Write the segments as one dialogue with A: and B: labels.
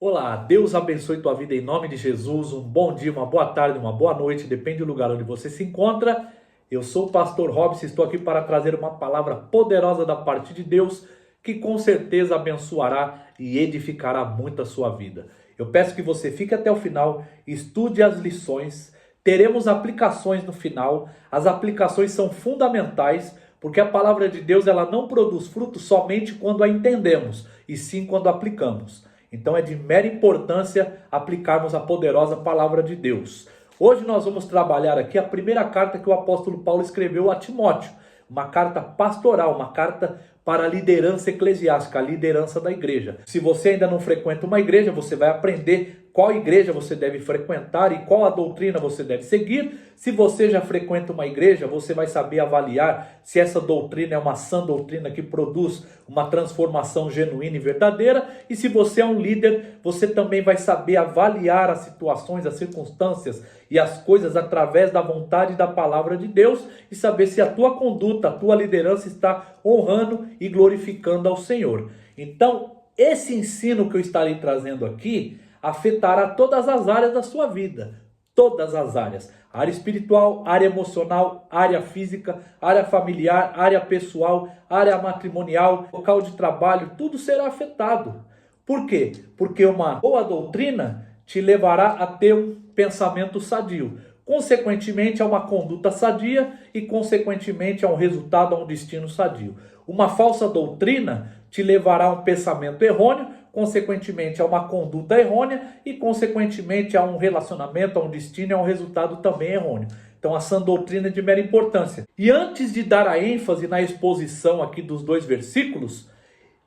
A: Olá, Deus abençoe tua vida em nome de Jesus. Um bom dia, uma boa tarde, uma boa noite, depende do lugar onde você se encontra. Eu sou o pastor Robson, estou aqui para trazer uma palavra poderosa da parte de Deus que com certeza abençoará e edificará muito a sua vida. Eu peço que você fique até o final, estude as lições, teremos aplicações no final. As aplicações são fundamentais porque a palavra de Deus ela não produz fruto somente quando a entendemos, e sim quando aplicamos. Então é de mera importância aplicarmos a poderosa palavra de Deus. Hoje nós vamos trabalhar aqui a primeira carta que o apóstolo Paulo escreveu a Timóteo. Uma carta pastoral, uma carta para a liderança eclesiástica, a liderança da igreja. Se você ainda não frequenta uma igreja, você vai aprender qual igreja você deve frequentar e qual a doutrina você deve seguir. Se você já frequenta uma igreja, você vai saber avaliar se essa doutrina é uma sã doutrina que produz uma transformação genuína e verdadeira. E se você é um líder, você também vai saber avaliar as situações, as circunstâncias e as coisas através da vontade da palavra de Deus e saber se a tua conduta, a tua liderança está honrando e glorificando ao Senhor. Então, esse ensino que eu estarei trazendo aqui afetará todas as áreas da sua vida, todas as áreas, área espiritual, área emocional, área física, área familiar, área pessoal, área matrimonial, local de trabalho, tudo será afetado. Por quê? Porque uma boa doutrina te levará a ter um pensamento sadio, consequentemente a uma conduta sadia e consequentemente a um resultado, a um destino sadio. Uma falsa doutrina te levará a um pensamento errôneo, consequentemente a uma conduta errônea e consequentemente a um relacionamento, a um destino e a um resultado também errôneo. Então a sã doutrina é de mera importância. E antes de dar a ênfase na exposição aqui dos dois versículos,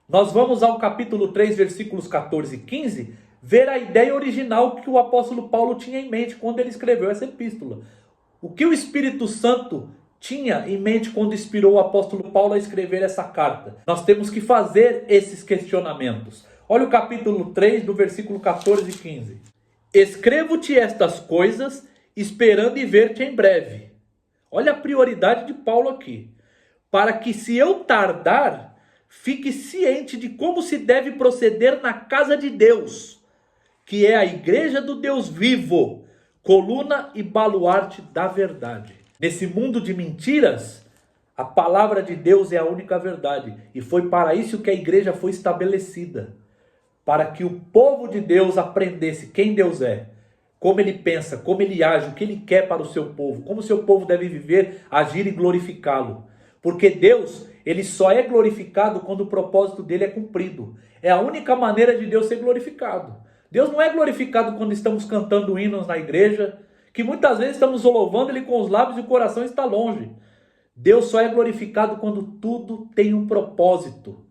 A: nós vamos ao capítulo 3, versículos 14 e 15, ver a ideia original que o apóstolo Paulo tinha em mente quando ele escreveu essa epístola. O que o Espírito Santo tinha em mente quando inspirou o apóstolo Paulo a escrever essa carta? Nós temos que fazer esses questionamentos. Olha o capítulo 3, do versículo 14 e 15. Escrevo-te estas coisas, esperando e ver-te em breve. Olha a prioridade de Paulo aqui. Para que, se eu tardar, fique ciente de como se deve proceder na casa de Deus, que é a igreja do Deus vivo, coluna e baluarte da verdade. Nesse mundo de mentiras, a palavra de Deus é a única verdade. E foi para isso que a igreja foi estabelecida. Para que o povo de Deus aprendesse quem Deus é, como ele pensa, como ele age, o que ele quer para o seu povo, como o seu povo deve viver, agir e glorificá-lo. Porque Deus, ele só é glorificado quando o propósito dele é cumprido. É a única maneira de Deus ser glorificado. Deus não é glorificado quando estamos cantando hinos na igreja, que muitas vezes estamos louvando ele com os lábios e o coração está longe. Deus só é glorificado quando tudo tem um propósito.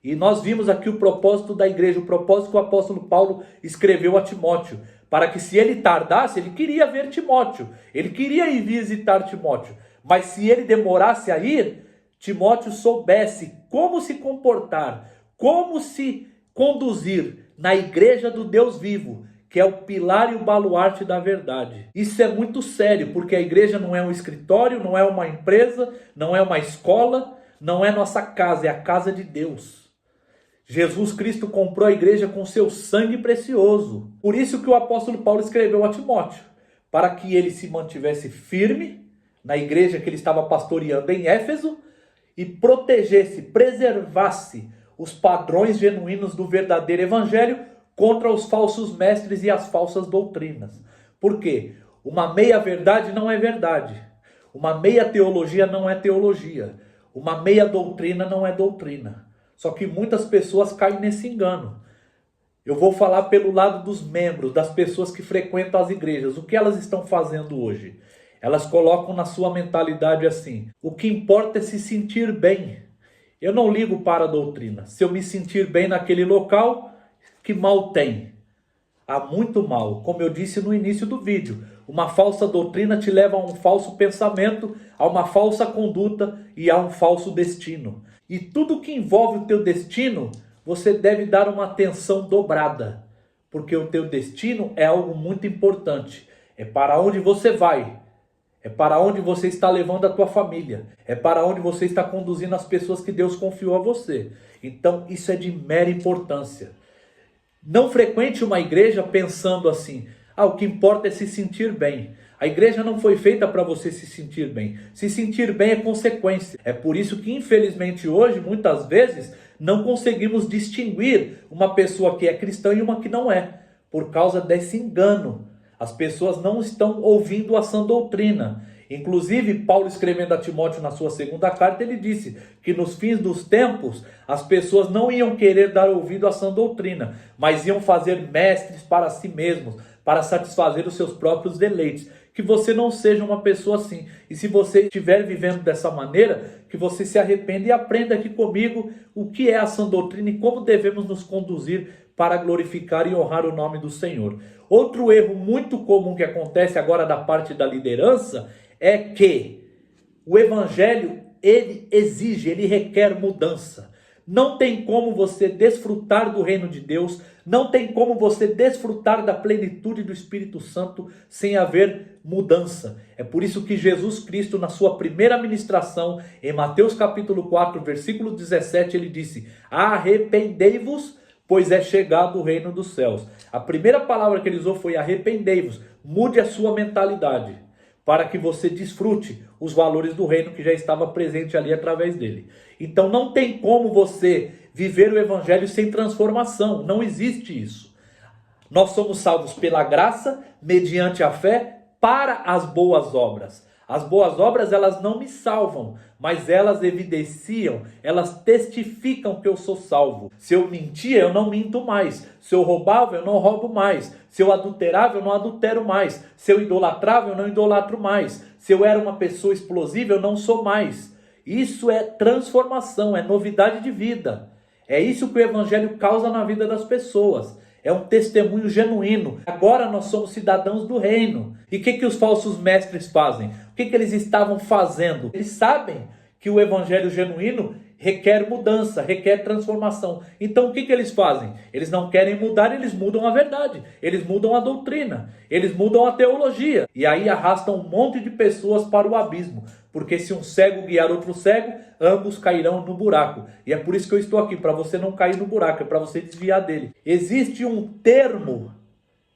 A: E nós vimos aqui o propósito da igreja, o propósito que o apóstolo Paulo escreveu a Timóteo. Para que, se ele tardasse, ele queria ver Timóteo, ele queria ir visitar Timóteo. Mas se ele demorasse a ir, Timóteo soubesse como se comportar, como se conduzir na igreja do Deus vivo, que é o pilar e o baluarte da verdade. Isso é muito sério, porque a igreja não é um escritório, não é uma empresa, não é uma escola, não é nossa casa, é a casa de Deus. Jesus Cristo comprou a igreja com seu sangue precioso. Por isso que o apóstolo Paulo escreveu a Timóteo, para que ele se mantivesse firme na igreja que ele estava pastoreando em Éfeso e protegesse, preservasse os padrões genuínos do verdadeiro evangelho contra os falsos mestres e as falsas doutrinas. Por quê? Uma meia verdade não é verdade. Uma meia teologia não é teologia. Uma meia doutrina não é doutrina. Só que muitas pessoas caem nesse engano. Eu vou falar pelo lado dos membros, das pessoas que frequentam as igrejas. O que elas estão fazendo hoje? Elas colocam na sua mentalidade assim: o que importa é se sentir bem. Eu não ligo para a doutrina. Se eu me sentir bem naquele local, que mal tem? Há muito mal. Como eu disse no início do vídeo, uma falsa doutrina te leva a um falso pensamento, a uma falsa conduta e a um falso destino. E tudo que envolve o teu destino, você deve dar uma atenção dobrada. Porque o teu destino é algo muito importante. É para onde você vai. É para onde você está levando a tua família. É para onde você está conduzindo as pessoas que Deus confiou a você. Então isso é de mera importância. Não frequente uma igreja pensando assim: o que importa é se sentir bem. A igreja não foi feita para você se sentir bem. Se sentir bem é consequência. É por isso que, infelizmente, hoje, muitas vezes, não conseguimos distinguir uma pessoa que é cristã e uma que não é, por causa desse engano. As pessoas não estão ouvindo a sã doutrina. Inclusive, Paulo, escrevendo a Timóteo na sua segunda carta, ele disse que nos fins dos tempos as pessoas não iam querer dar ouvido à sã doutrina, mas iam fazer mestres para si mesmos, para satisfazer os seus próprios deleites. Que você não seja uma pessoa assim. E se você estiver vivendo dessa maneira, que você se arrependa e aprenda aqui comigo o que é a sã doutrina e como devemos nos conduzir para glorificar e honrar o nome do Senhor. Outro erro muito comum que acontece agora da parte da liderança é que o evangelho, ele exige, ele requer mudança. Não tem como você desfrutar do reino de Deus, não tem como você desfrutar da plenitude do Espírito Santo sem haver mudança. É por isso que Jesus Cristo, na sua primeira ministração, em Mateus capítulo 4, versículo 17, ele disse: arrependei-vos, pois é chegado o reino dos céus. A primeira palavra que ele usou foi arrependei-vos. Mude a sua mentalidade, para que você desfrute os valores do reino que já estava presente ali através dele. Então não tem como você viver o evangelho sem transformação, não existe isso. Nós somos salvos pela graça, mediante a fé, para as boas obras. As boas obras, elas não me salvam, mas elas evidenciam, elas testificam que eu sou salvo. Se eu mentia, eu não minto mais. Se eu roubava, eu não roubo mais. Se eu adulterava, eu não adultero mais. Se eu idolatrava, eu não idolatro mais. Se eu era uma pessoa explosiva, eu não sou mais. Isso é transformação, é novidade de vida. É isso que o evangelho causa na vida das pessoas. É um testemunho genuíno. Agora nós somos cidadãos do reino. E o que os falsos mestres fazem? O que eles estavam fazendo? Eles sabem que o evangelho genuíno requer mudança, requer transformação. Então o que eles fazem? Eles não querem mudar, eles mudam a verdade. Eles mudam a doutrina. Eles mudam a teologia. E aí arrastam um monte de pessoas para o abismo. Porque se um cego guiar outro cego, ambos cairão no buraco. E é por isso que eu estou aqui, para você não cair no buraco, é para você desviar dele. Existe um termo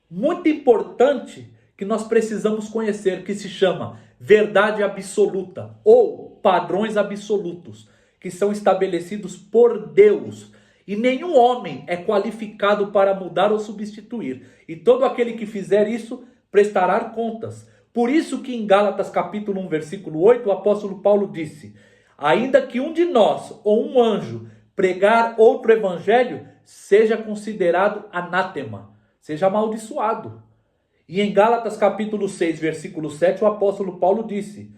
A: muito importante que nós precisamos conhecer, que se chama verdade absoluta, ou padrões absolutos, que são estabelecidos por Deus. E nenhum homem é qualificado para mudar ou substituir. E todo aquele que fizer isso prestará contas. Por isso que em Gálatas capítulo 1, versículo 8, o apóstolo Paulo disse: ainda que um de nós ou um anjo pregar outro evangelho, seja considerado anátema, seja amaldiçoado. E em Gálatas capítulo 6, versículo 7, o apóstolo Paulo disse: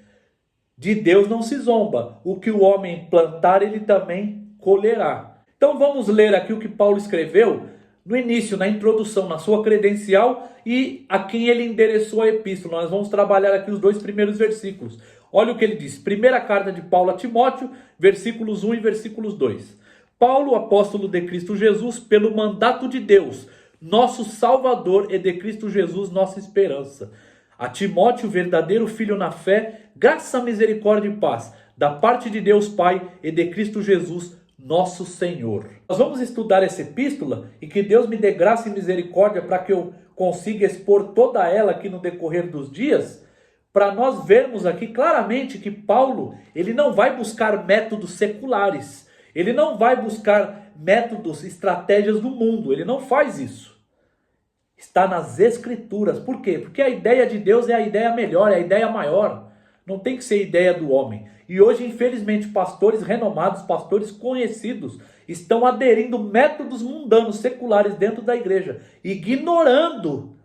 A: de Deus não se zomba, o que o homem plantar, ele também colherá. Então vamos ler aqui o que Paulo escreveu no início, na introdução, na sua credencial e a quem ele endereçou a epístola. Nós vamos trabalhar aqui os dois primeiros versículos. Olha o que ele diz. Primeira carta de Paulo a Timóteo, versículos 1 e versículos 2. Paulo, apóstolo de Cristo Jesus, pelo mandato de Deus, nosso Salvador, e de Cristo Jesus, nossa esperança. A Timóteo, verdadeiro filho na fé, graça, misericórdia e paz, da parte de Deus Pai e de Cristo Jesus, nosso Senhor. Nós vamos estudar essa epístola e que Deus me dê graça e misericórdia para que eu consiga expor toda ela aqui no decorrer dos dias, para nós vermos aqui claramente que Paulo, ele não vai buscar métodos seculares, ele não vai buscar métodos, estratégias do mundo, ele não faz isso. Está nas Escrituras. Por quê? Porque a ideia de Deus é a ideia melhor, é a ideia maior. Não tem que ser ideia do homem. E hoje, infelizmente, pastores renomados, pastores conhecidos, estão aderindo métodos mundanos, seculares dentro da igreja, ignorando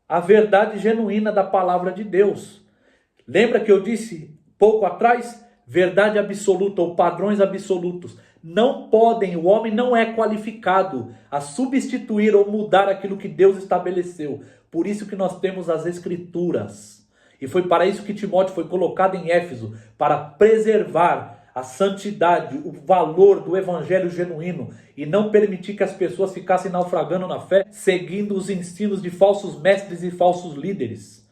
A: a verdade genuína da palavra de Deus. Lembra que eu disse pouco atrás? Verdade absoluta ou padrões absolutos. Não podem, o homem não é qualificado a substituir ou mudar aquilo que Deus estabeleceu. Por isso que nós temos as Escrituras. E foi para isso que Timóteo foi colocado em Éfeso, para preservar a santidade, o valor do evangelho genuíno e não permitir que as pessoas ficassem naufragando na fé, seguindo os ensinos de falsos mestres e falsos líderes.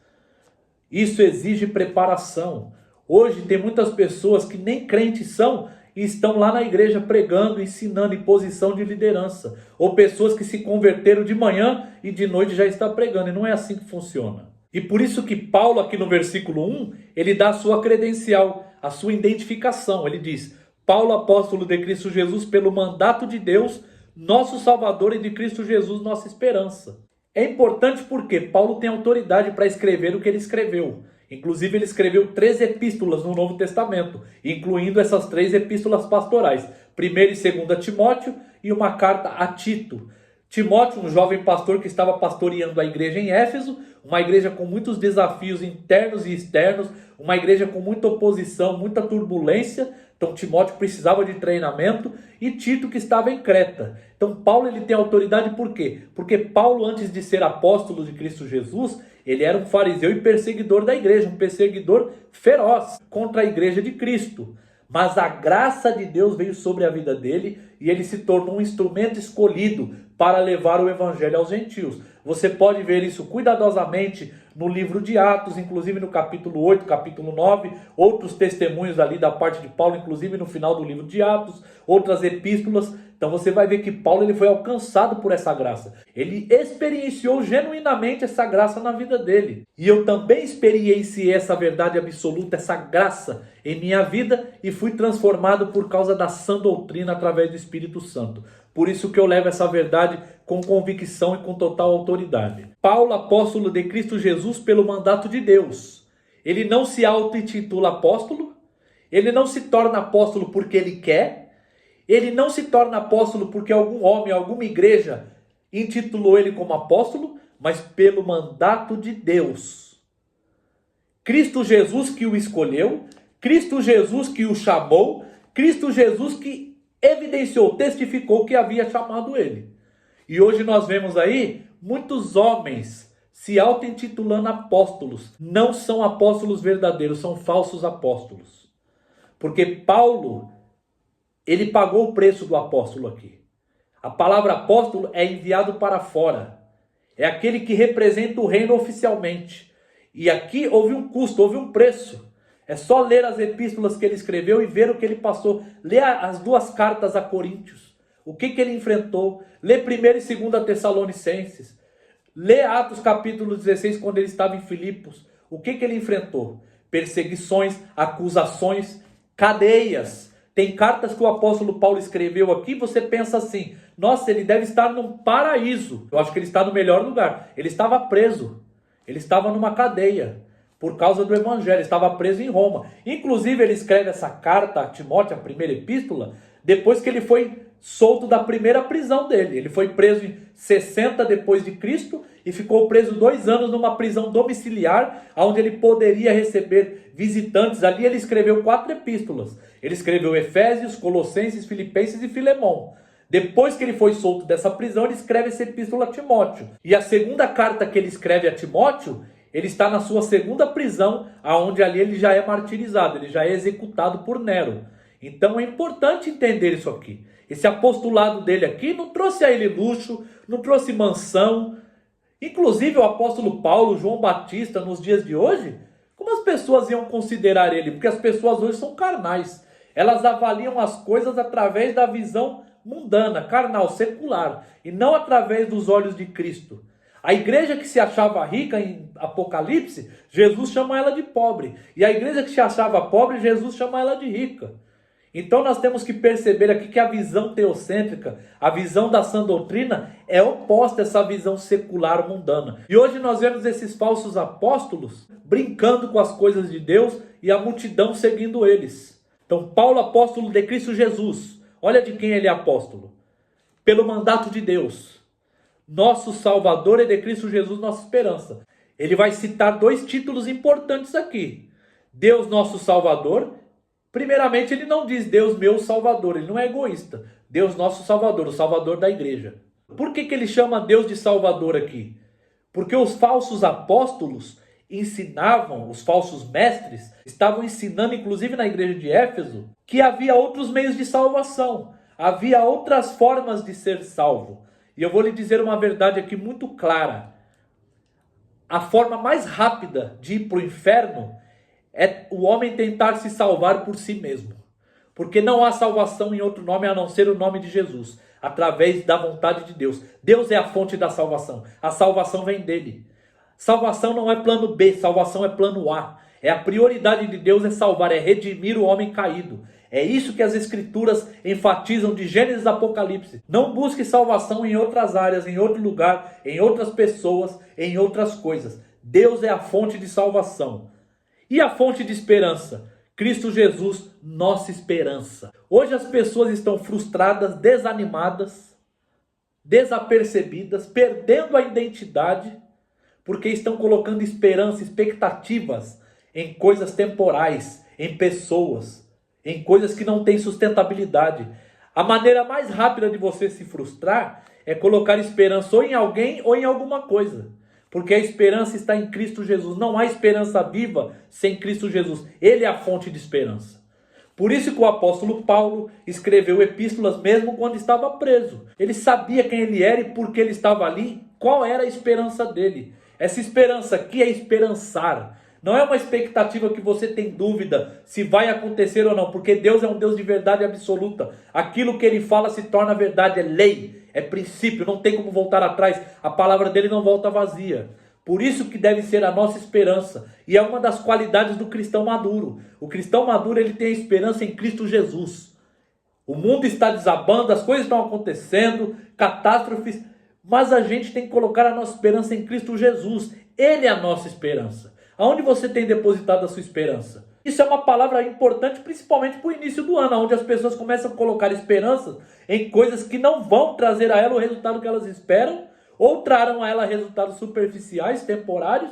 A: Isso exige preparação. Hoje tem muitas pessoas que nem crentes são e estão lá na igreja pregando, ensinando em posição de liderança. Ou pessoas que se converteram de manhã e de noite já estão pregando. E não é assim que funciona. E por isso que Paulo, aqui no versículo 1, ele dá a sua credencial, a sua identificação. Ele diz: Paulo, apóstolo de Cristo Jesus, pelo mandato de Deus, nosso Salvador, e de Cristo Jesus, nossa esperança. É importante porque Paulo tem autoridade para escrever o que ele escreveu. Inclusive, ele escreveu 3 epístolas no Novo Testamento, incluindo essas 3 epístolas pastorais. 1ª e 2ª Timóteo e uma carta a Tito. Timóteo, um jovem pastor que estava pastoreando a igreja em Éfeso, uma igreja com muitos desafios internos e externos, uma igreja com muita oposição, muita turbulência. Então Timóteo precisava de treinamento, e Tito, que estava em Creta. Então Paulo, ele tem autoridade por quê? Porque Paulo, antes de ser apóstolo de Cristo Jesus, ele era um fariseu e perseguidor da igreja, um perseguidor feroz contra a igreja de Cristo. Mas a graça de Deus veio sobre a vida dele e ele se tornou um instrumento escolhido para levar o evangelho aos gentios. Você pode ver isso cuidadosamente no livro de Atos, inclusive no capítulo 8, capítulo 9, outros testemunhos ali da parte de Paulo, inclusive no final do livro de Atos, outras epístolas. Então você vai ver que Paulo, ele foi alcançado por essa graça. Ele experienciou genuinamente essa graça na vida dele. E eu também experienciei essa verdade absoluta, essa graça em minha vida, e fui transformado por causa da sã doutrina através do Espírito Santo. Por isso que eu levo essa verdade com convicção e com total autoridade. Paulo, apóstolo de Cristo Jesus, pelo mandato de Deus. Ele não se auto-intitula apóstolo, ele não se torna apóstolo porque ele quer, ele não se torna apóstolo porque algum homem, alguma igreja intitulou ele como apóstolo, mas pelo mandato de Deus. Cristo Jesus que o escolheu, Cristo Jesus que o chamou, Cristo Jesus que evidenciou, testificou que havia chamado ele. E hoje nós vemos aí muitos homens se auto-intitulando apóstolos. Não são apóstolos verdadeiros, são falsos apóstolos. Porque Paulo, ele pagou o preço do apóstolo aqui. A palavra apóstolo é enviado para fora. É aquele que representa o reino oficialmente. E aqui houve um custo, houve um preço. É só ler as epístolas que ele escreveu e ver o que ele passou. Lê as 2 cartas a Coríntios. O que ele enfrentou. Lê 1ª e 2ª Tessalonicenses. Lê Atos capítulo 16, quando ele estava em Filipos. O que ele enfrentou? Perseguições, acusações, cadeias. Tem cartas que o apóstolo Paulo escreveu aqui, você pensa assim: nossa, ele deve estar num paraíso. Eu acho que ele está no melhor lugar. Ele estava preso. Ele estava numa cadeia por causa do evangelho. Ele estava preso em Roma. Inclusive, ele escreve essa carta a Timóteo, a 1ª epístola, depois que ele foi solto da primeira prisão dele. Ele foi preso em 60 depois de Cristo e ficou preso 2 anos numa prisão domiciliar, onde ele poderia receber visitantes. Ali ele escreveu 4 epístolas. Ele escreveu Efésios, Colossenses, Filipenses e Filemão. Depois que ele foi solto dessa prisão, ele escreve essa epístola a Timóteo. E a segunda carta que ele escreve a Timóteo, ele está na sua 2ª prisão, onde ali ele já é martirizado, ele já é executado por Nero. Então é importante entender isso aqui. Esse apostolado dele aqui não trouxe a ele luxo, não trouxe mansão. Inclusive o apóstolo Paulo, João Batista, nos dias de hoje, como as pessoas iam considerar ele? Porque as pessoas hoje são carnais. Elas avaliam as coisas através da visão mundana, carnal, secular, e não através dos olhos de Cristo. A igreja que se achava rica em Apocalipse, Jesus chama ela de pobre. E a igreja que se achava pobre, Jesus chama ela de rica. Então nós temos que perceber aqui que a visão teocêntrica, a visão da sã doutrina, é oposta a essa visão secular mundana. E hoje nós vemos esses falsos apóstolos brincando com as coisas de Deus e a multidão seguindo eles. Então Paulo, apóstolo de Cristo Jesus, olha de quem ele é apóstolo. Pelo mandato de Deus, nosso Salvador, e de Cristo Jesus, nossa esperança. Ele vai citar 2 títulos importantes aqui. Deus, nosso Salvador. Primeiramente, ele não diz Deus, meu Salvador. Ele não é egoísta. Deus, nosso Salvador, o Salvador da igreja. Por que ele chama Deus de Salvador aqui? Porque os falsos apóstolos ensinavam, os falsos mestres, estavam ensinando, inclusive na igreja de Éfeso, que havia outros meios de salvação. Havia outras formas de ser salvo. E eu vou lhe dizer uma verdade aqui muito clara. A forma mais rápida de ir para o inferno é o homem tentar se salvar por si mesmo. Porque não há salvação em outro nome a não ser o nome de Jesus, através da vontade de Deus. Deus é a fonte da salvação. A salvação vem dele. Salvação não é plano B, salvação é plano A. É a prioridade de Deus é salvar, é redimir o homem caído. É isso que as escrituras enfatizam de Gênesis a Apocalipse. Não busque salvação em outras áreas, em outro lugar, em outras pessoas, em outras coisas. Deus é a fonte de salvação. E a fonte de esperança? Cristo Jesus, nossa esperança. Hoje as pessoas estão frustradas, desanimadas, desapercebidas, perdendo a identidade, porque estão colocando esperança, expectativas em coisas temporais, em pessoas, em coisas que não têm sustentabilidade. A maneira mais rápida de você se frustrar é colocar esperança ou em alguém ou em alguma coisa. Porque a esperança está em Cristo Jesus. Não há esperança viva sem Cristo Jesus. Ele é a fonte de esperança. Por isso que o apóstolo Paulo escreveu epístolas mesmo quando estava preso. Ele sabia quem ele era e por que ele estava ali, qual era a esperança dele. Essa esperança aqui é esperançar. Não é uma expectativa que você tem dúvida se vai acontecer ou não, porque Deus é um Deus de verdade absoluta. Aquilo que ele fala se torna verdade, é lei, é princípio, não tem como voltar atrás. A palavra dele não volta vazia. Por isso que deve ser a nossa esperança. E é uma das qualidades do cristão maduro. O cristão maduro, ele tem a esperança em Cristo Jesus. O mundo está desabando, as coisas estão acontecendo, catástrofes, mas a gente tem que colocar a nossa esperança em Cristo Jesus. Ele é a nossa esperança. Aonde você tem depositado a sua esperança? Isso é uma palavra importante, principalmente para o início do ano, onde as pessoas começam a colocar esperança em coisas que não vão trazer a ela o resultado que elas esperam, ou trarão a ela resultados superficiais, temporários,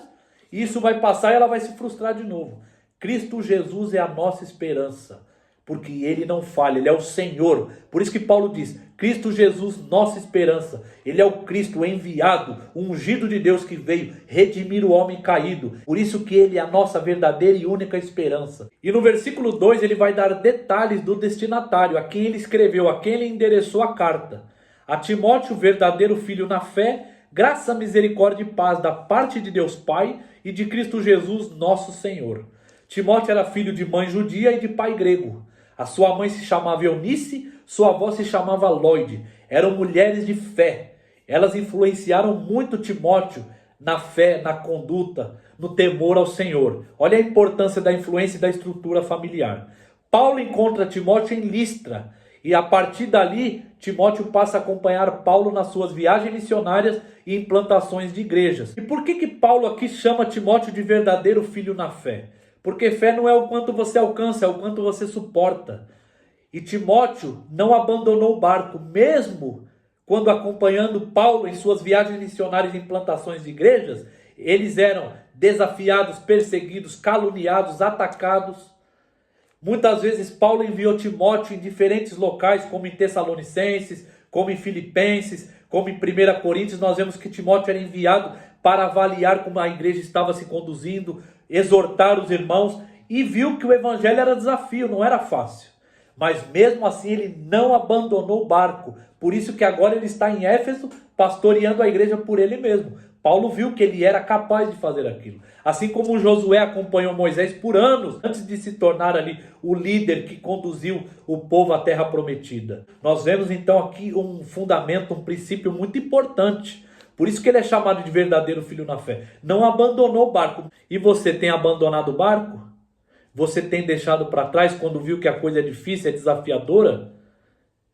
A: e isso vai passar e ela vai se frustrar de novo. Cristo Jesus é a nossa esperança, porque ele não falha, ele é o Senhor. Por isso que Paulo diz, Cristo Jesus, nossa esperança. Ele é o Cristo, o enviado, o ungido de Deus que veio redimir o homem caído. Por isso que ele é a nossa verdadeira e única esperança. E no versículo 2 ele vai dar detalhes do destinatário, a quem ele escreveu, a quem ele endereçou a carta. A Timóteo, verdadeiro filho na fé, graça, misericórdia e paz da parte de Deus Pai e de Cristo Jesus, nosso Senhor. Timóteo era filho de mãe judia e de pai grego. A sua mãe se chamava Eunice, sua avó se chamava Loide. Eram mulheres de fé. Elas influenciaram muito Timóteo na fé, na conduta, no temor ao Senhor. Olha a importância da influência e da estrutura familiar. Paulo encontra Timóteo em Listra. E a partir dali, Timóteo passa a acompanhar Paulo nas suas viagens missionárias e implantações de igrejas. E por que Paulo aqui chama Timóteo de verdadeiro filho na fé? Porque fé não é o quanto você alcança, é o quanto você suporta. E Timóteo não abandonou o barco, mesmo quando acompanhando Paulo em suas viagens missionárias e implantações de igrejas, eles eram desafiados, perseguidos, caluniados, atacados. Muitas vezes Paulo enviou Timóteo em diferentes locais, como em Tessalonicenses, como em Filipenses, como em 1 Coríntios. Nós vemos que Timóteo era enviado para avaliar como a igreja estava se conduzindo, exortar os irmãos, e viu que o evangelho era desafio, não era fácil. Mas mesmo assim ele não abandonou o barco. Por isso que agora ele está em Éfeso, pastoreando a igreja por ele mesmo. Paulo viu que ele era capaz de fazer aquilo. Assim como Josué acompanhou Moisés por anos, antes de se tornar ali o líder que conduziu o povo à terra prometida. Nós vemos então aqui um fundamento, um princípio muito importante. Por isso que ele é chamado de verdadeiro filho na fé. Não abandonou o barco. E você tem abandonado o barco? Você tem deixado para trás quando viu que a coisa é difícil, é desafiadora?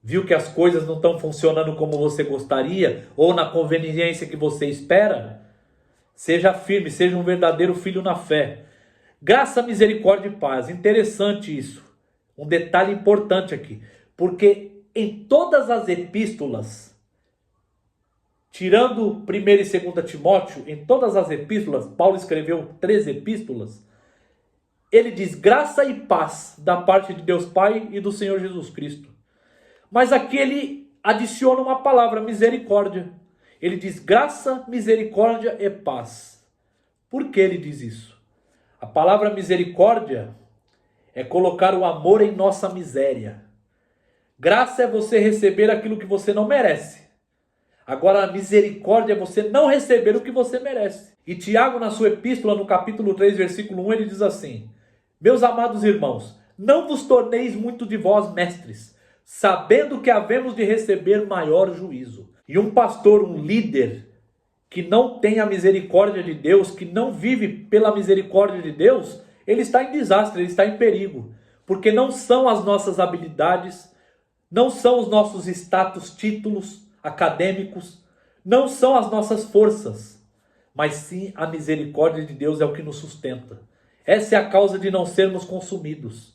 A: Viu que as coisas não estão funcionando como você gostaria? Ou na conveniência que você espera? Seja firme, seja um verdadeiro filho na fé. Graça, misericórdia e paz. Interessante isso. Um detalhe importante aqui. Porque em todas as epístolas, tirando 1 e 2 Timóteo, em todas as epístolas, Paulo escreveu 3 epístolas, ele diz graça e paz da parte de Deus Pai e do Senhor Jesus Cristo. Mas aqui ele adiciona uma palavra, misericórdia. Ele diz graça, misericórdia e paz. Por que ele diz isso? A palavra misericórdia é colocar o amor em nossa miséria. Graça é você receber aquilo que você não merece. Agora a misericórdia é você não receber o que você merece. E Tiago, na sua epístola, no capítulo 3, versículo 1, ele diz assim: meus amados irmãos, não vos torneis muito de vós mestres, sabendo que havemos de receber maior juízo. E um pastor, um líder, que não tem a misericórdia de Deus, que não vive pela misericórdia de Deus, ele está em desastre, ele está em perigo. Porque não são as nossas habilidades, não são os nossos status, títulos acadêmicos, não são as nossas forças, mas sim a misericórdia de Deus é o que nos sustenta. Essa é a causa de não sermos consumidos,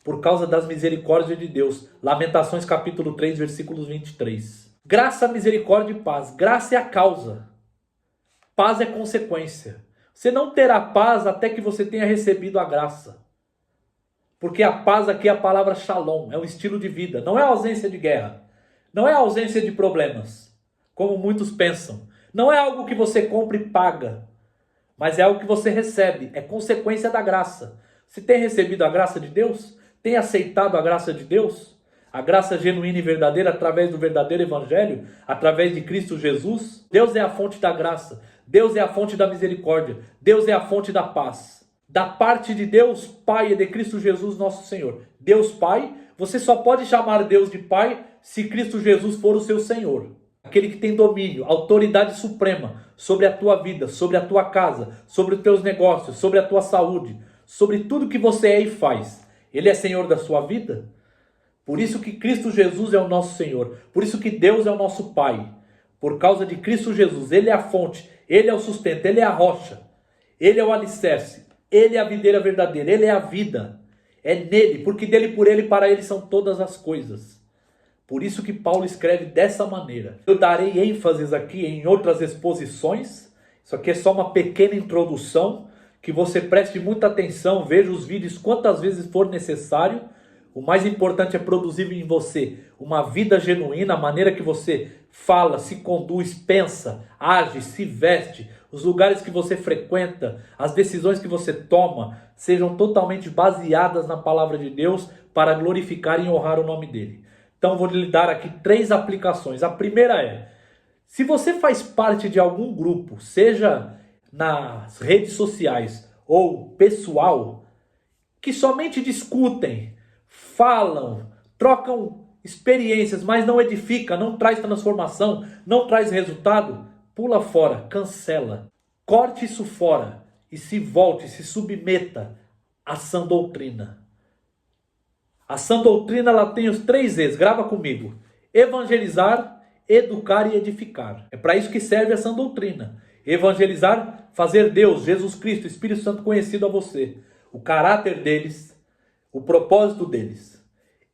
A: por causa das misericórdias de Deus. Lamentações capítulo 3, versículos 23. Graça, misericórdia e paz. Graça é a causa, paz é consequência. Você não terá paz até que você tenha recebido a graça. Porque a paz aqui é a palavra shalom, é um estilo de vida, não é a ausência de guerra, não é a ausência de problemas, como muitos pensam. Não é algo que você compra e paga, mas é algo que você recebe, é consequência da graça. Você tem recebido a graça de Deus? Tem aceitado a graça de Deus? A graça genuína e verdadeira através do verdadeiro evangelho, através de Cristo Jesus? Deus é a fonte da graça, Deus é a fonte da misericórdia, Deus é a fonte da paz. Da parte de Deus Pai e de Cristo Jesus nosso Senhor. Deus Pai, você só pode chamar Deus de Pai se Cristo Jesus for o seu Senhor. Aquele que tem domínio, autoridade suprema sobre a tua vida, sobre a tua casa, sobre os teus negócios, sobre a tua saúde, sobre tudo que você é e faz. Ele é Senhor da sua vida? Por isso que Cristo Jesus é o nosso Senhor. Por isso que Deus é o nosso Pai. Por causa de Cristo Jesus, Ele é a fonte, Ele é o sustento, Ele é a rocha, Ele é o alicerce. Ele é a videira verdadeira, Ele é a vida. É nele, porque dele, por ele, para ele são todas as coisas. Por isso que Paulo escreve dessa maneira. Eu darei ênfases aqui em outras exposições. Isso aqui é só uma pequena introdução. Que você preste muita atenção, veja os vídeos quantas vezes for necessário. O mais importante é produzir em você uma vida genuína, a maneira que você fala, se conduz, pensa, age, se veste, os lugares que você frequenta, as decisões que você toma, sejam totalmente baseadas na palavra de Deus para glorificar e honrar o nome dele. Então vou lhe dar aqui 3 aplicações. A primeira é, se você faz parte de algum grupo, seja nas redes sociais ou pessoal, que somente discutem, falam, trocam experiências, mas não edifica, não traz transformação, não traz resultado, pula fora, cancela, corte isso fora e se volte, se submeta à sã doutrina. A sã doutrina ela tem os 3 E's, grava comigo: evangelizar, educar e edificar. É para isso que serve a sã doutrina. Evangelizar, fazer Deus, Jesus Cristo, Espírito Santo conhecido a você, o caráter deles, o propósito deles.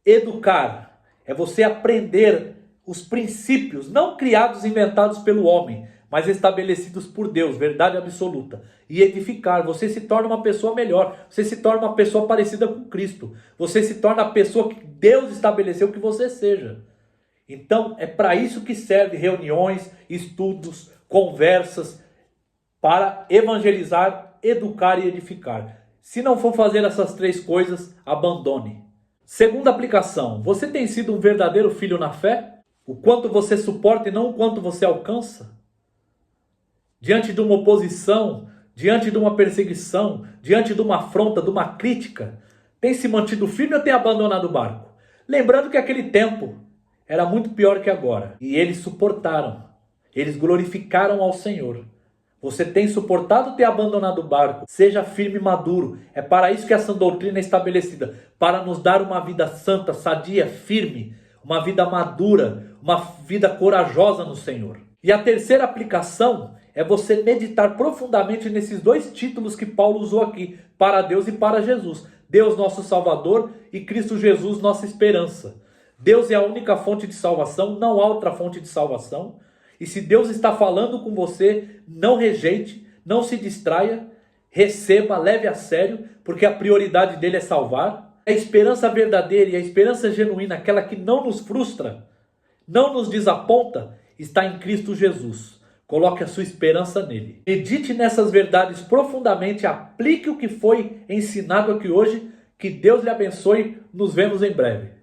A: Educar é você aprender os princípios não criados, inventados pelo homem, mas estabelecidos por Deus, verdade absoluta. E edificar, você se torna uma pessoa melhor, você se torna uma pessoa parecida com Cristo, você se torna a pessoa que Deus estabeleceu que você seja. Então é para isso que serve reuniões, estudos, conversas, para evangelizar, educar e edificar. Se não for fazer essas 3 coisas, abandone. Segunda aplicação, você tem sido um verdadeiro filho na fé? O quanto você suporta e não o quanto você alcança? Diante de uma oposição, diante de uma perseguição, diante de uma afronta, de uma crítica, tem se mantido firme ou tem abandonado o barco? Lembrando que aquele tempo era muito pior que agora. E eles suportaram, eles glorificaram ao Senhor. Você tem suportado ou tem abandonado o barco? Seja firme e maduro. É para isso que essa doutrina é estabelecida. Para nos dar uma vida santa, sadia, firme. Uma vida madura. Uma vida corajosa no Senhor. E a terceira aplicação é você meditar profundamente nesses 2 títulos que Paulo usou aqui. Para Deus e para Jesus. Deus nosso Salvador e Cristo Jesus nossa esperança. Deus é a única fonte de salvação. Não há outra fonte de salvação. E se Deus está falando com você, não rejeite, não se distraia, receba, leve a sério, porque a prioridade dele é salvar. A esperança verdadeira e a esperança genuína, aquela que não nos frustra, não nos desaponta, está em Cristo Jesus. Coloque a sua esperança nele. Medite nessas verdades profundamente, aplique o que foi ensinado aqui hoje, que Deus lhe abençoe, nos vemos em breve.